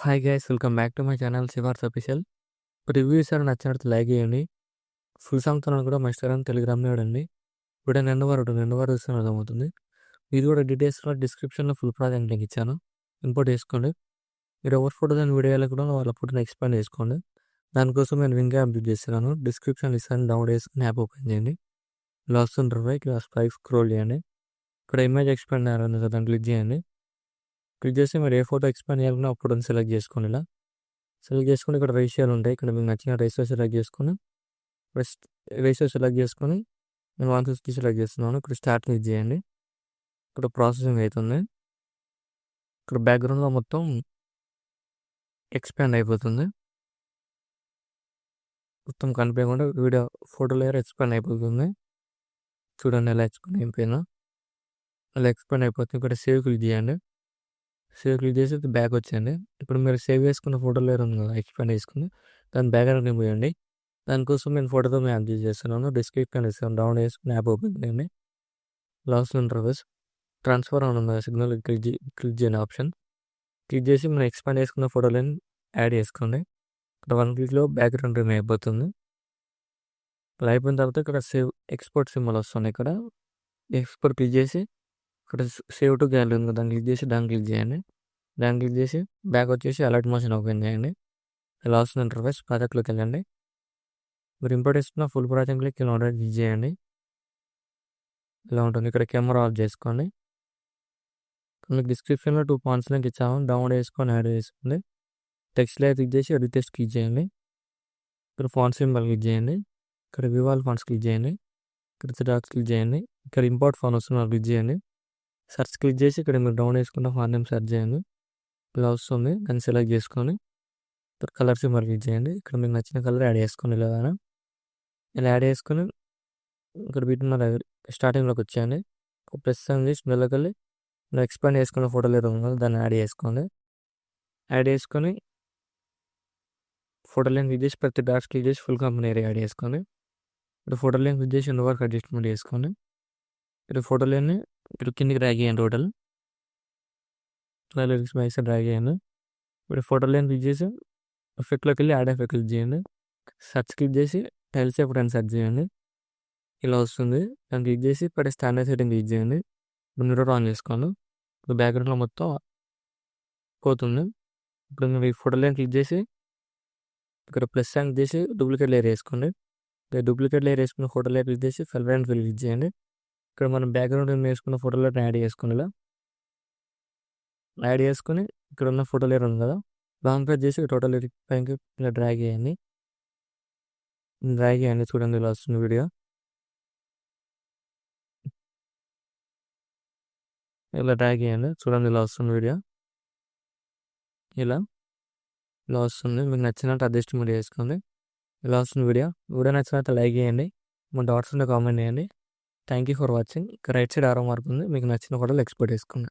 Hi guys, welcome back to my channel సివార్స్ official. Reviews ఏమైనా నచ్చినట్టు లైక్ చేయండి. ఫుల్ సాంగ్తో కూడా మా ఇన్స్టాగ్రామ్, టెలిగ్రామ్లో చూడండి. ఇప్పుడు నిన్నవారు చూస్తే అర్థమవుతుంది. ఇది కూడా డీటెయిల్స్లో డిస్క్రిప్షన్లో ఫుల్ ప్రాజెక్ట్ లింక్ ఇచ్చాను, ఇంపోర్ట్ చేసుకోండి. మీరు ఎవరి ఫోటో దాని వీడియోలో కూడా వాళ్ళ ఫోటోని ఎక్స్పాండ్ చేసుకోండి. దానికోసం నేను వింగ్ యాప్ యూజ్ చేస్తున్నాను. డిస్క్రిప్షన్ ఇస్తాను, డౌన్లోడ్ చేసుకుని యాప్ ఓపెన్ చేయండి. ఇలా వస్తుంటారు, ఇక్కడ పైకి స్క్రోల్ చేయండి. ఇక్కడ ఇమేజ్ ఎక్స్పాండ్ అయ్యారని దాన్ని క్లిక్ చేయండి. క్లిక్ చేసి మీరు ఏ ఫోటో ఎక్స్పాండ్ చేయాలన్నా అప్పుడు సెలెక్ట్ చేసుకోండి. ఇలా సెలెక్ట్ చేసుకుని ఇక్కడ రేషియోలు ఉంటాయి. ఇక్కడ మీకు నచ్చిన రేషియో సెలెక్ట్ చేసుకుని రేషియో సెలెక్ట్ చేసుకొని నేను 150 సెలెక్ట్ చేస్తున్నాను. ఇక్కడ స్టార్ట్ క్లిక్ చేయండి. ఇక్కడ ప్రాసెసింగ్ అవుతుంది. ఇక్కడ బ్యాక్గ్రౌండ్లో మొత్తం ఎక్స్పాండ్ అయిపోతుంది. మొత్తం కనిపించకుండా వీడియో ఫోటో లేయర్ ఎక్స్పాండ్ అయిపోతుంది. చూడండి ఎలా ఎక్స్పాండ్ అయిపోయినా, అలా ఎక్స్పాండ్ అయిపోతుంది. ఇక్కడ సేవ్ క్లిక్ చేయండి. సేవ్ క్లిక్ చేసి బ్యాక్ వచ్చేయండి. ఇప్పుడు మీరు సేవ్ చేసుకున్న ఫోటో లేయర్ ఉంది కదా, ఎక్స్పాండ్ చేసుకుని దాని బ్యాక్గ్రౌండ్ పోయండి. దానికోసం నేను ఫోటోతో యాప్ యూజ్ చేస్తున్నాను. డిస్క్రిప్షన్ ఇస్తాను, డౌన్లోడ్ చేసుకుని యాప్ ఓపెన్ చేయండి. లాస్ట్ ఇంటర్ఫేస్ ట్రాన్స్ఫర్ అని ఉంది, సిగ్నల్ క్లిక్ చేయండి. ఆప్షన్ క్లిక్ చేసి మనం ఎక్స్పాండ్ చేసుకున్న ఫోటోలను యాడ్ చేసుకోండి. ఇక్కడ 1 క్లిక్లో బ్యాక్గ్రౌండ్ రిమూవ్ అయిపోతుంది. ఇలా అయిపోయిన తర్వాత ఇక్కడ సేవ్ ఎక్స్పోర్ట్ సింబల్ వస్తుంది. ఇక్కడ ఎక్స్పోర్ట్ క్లిక్ చేసి ఇక్కడ సేవ్ టు గ్యాలరీ ఉంది, దాన్ని క్లిక్ చేసి దాన్ని క్లిక్ చేయండి. దాన్ని క్లిక్ చేసి బ్యాక్ వచ్చేసి అలర్ట్ మోషన్ ఓపెన్ చేయండి. ఇలా వస్తుంది ఇంటర్ఫేస్. ప్రాజెక్ట్లోకి వెళ్ళండి. మీరు ఇంపోర్ట్ చేసుకున్న ఫుల్ ప్రాజెక్ట్ క్లిక్ క్లిక్ చేయండి. ఇలా ఉంటుంది. ఇక్కడ కెమెరా ఆఫ్ చేసుకోండి. మీకు డిస్క్రిప్షన్లో 2 పాయింట్స్ లింక్ ఇచ్చాము, డౌన్లోడ్ చేసుకొని యాడ్ చేసుకోండి. టెక్స్ట్ లేయర్ క్లిక్ చేసి ఎడిట్ టెక్స్ట్ క్లిక్ చేయండి. ఇక్కడ ఫాంట్ సింబల్ క్లిక్ చేయండి. ఇక్కడ వివాల్ ఫాంట్స్ క్లిక్ చేయండి. ఇక్కడ డాక్స్ క్లిక్ చేయండి. ఇక్కడ ఇంపోర్ట్ ఫాంట్ వస్తుంది, క్లిక్ చేయండి. సెర్చ్ క్లిక్ చేసి ఇక్కడ మీరు డౌన్లోడ్ చేసుకున్న ఫాంట్ నేమ్ సెర్చ్ చేయండి. ఇలా వస్తుంది, దాన్ని సెలెక్ట్ చేసుకొని ఇక్కడ కలర్ సింబల్ క్లిక్ చేయండి. ఇక్కడ మీకు నచ్చిన కలర్ యాడ్ చేసుకోండి. ఇలా యాడ్ చేసుకొని ఇక్కడ వీటిని స్టార్టింగ్లోకి వచ్చేయండి. ప్రెస్ చేసి మెల్లకెళ్ళి ఎక్స్పాండ్ చేసుకున్న ఫోటో లేదు దాన్ని యాడ్ చేసుకోండి. యాడ్ చేసుకొని ఫోటో లెంత్ క్లిక్ చేసి ప్రతి డాట్స్ క్లిక్ చేసి ఫుల్ కంపెనీ ఏరియా యాడ్ చేసుకోండి. ఇప్పుడు ఫోటో లెంత్ క్లిక్ చేసి వరకు అడ్జస్ట్మెంట్ చేసుకోండి. ఇప్పుడు ఫోటో లెంత్ ఇప్పుడు కిందికి డ్రాగ్ చేయండి. టోటల్ లిరిక్స్ బైస్ డ్రాగ్ చేయండి. ఇప్పుడు ఫోటో లెంత్ క్లిక్ చేసి ఎఫెక్ట్లోకి వెళ్ళి యాడ్ ఎఫెక్ట్ క్లిక్ చేయండి. సెర్చ్ క్లిక్ చేసి టైల్స్ ఎప్పుడైనా సెర్చ్ చేయండి. ఇలా వస్తుంది, దాన్ని క్లిక్ చేసి ఇప్పుడు స్టాండర్డ్ సెట్టింగ్ క్లిక్ చేయండి. మిర్రర్ ఆన్ చేసుకోండి. ఇప్పుడు బ్యాక్గ్రౌండ్లో మొత్తం పోతుంది. ఇప్పుడు మీరు ఈ ఫోటో లైన్ క్లిక్ చేసి ఇక్కడ ప్లస్ సైన్ చేసి డూప్లికేట్ లేయర్ వేసుకోండి. డూప్లికేట్ లేయర్ వేసుకున్న ఫోటో లేయర్ క్లిక్ చేసి ఫిల్ అండ్ ఫిల్ క్లిక్ చేయండి. ఇక్కడ మనం బ్యాక్గ్రౌండ్ వేసుకున్న ఫోటో లేయర్ యాడ్ చేసుకోండి. ఇలా యాడ్ చేసుకుని ఇక్కడ ఉన్న ఫోటో లేయర్ ఉంది కదా, లాంగ్ ప్రెస్ చేసి టోటల్ లేయర్ పైకి ఇలా డ్రాగ్ చేయండి. చూడండి ఇలా వస్తుంది వీడియో. ఇలా డ్రాగ్ చేయండి, చూడండి ఇలా వస్తుంది వీడియో. ఇలా వస్తుంది. మీకు నచ్చినట్టు అడ్జస్ట్మెంట్ చేసుకోండి. ఇలా వస్తుంది వీడియో నచ్చినట్టు లైక్ చేయండి. మా డాట్స్ ఉంటే కామెంట్ చేయండి. Thank you for watching. Right side ఆరో మార్క్ ఉంది, మీకు నచ్చిన ఫోటోలు ఎక్స్పోర్ట్ చేసుకోండి.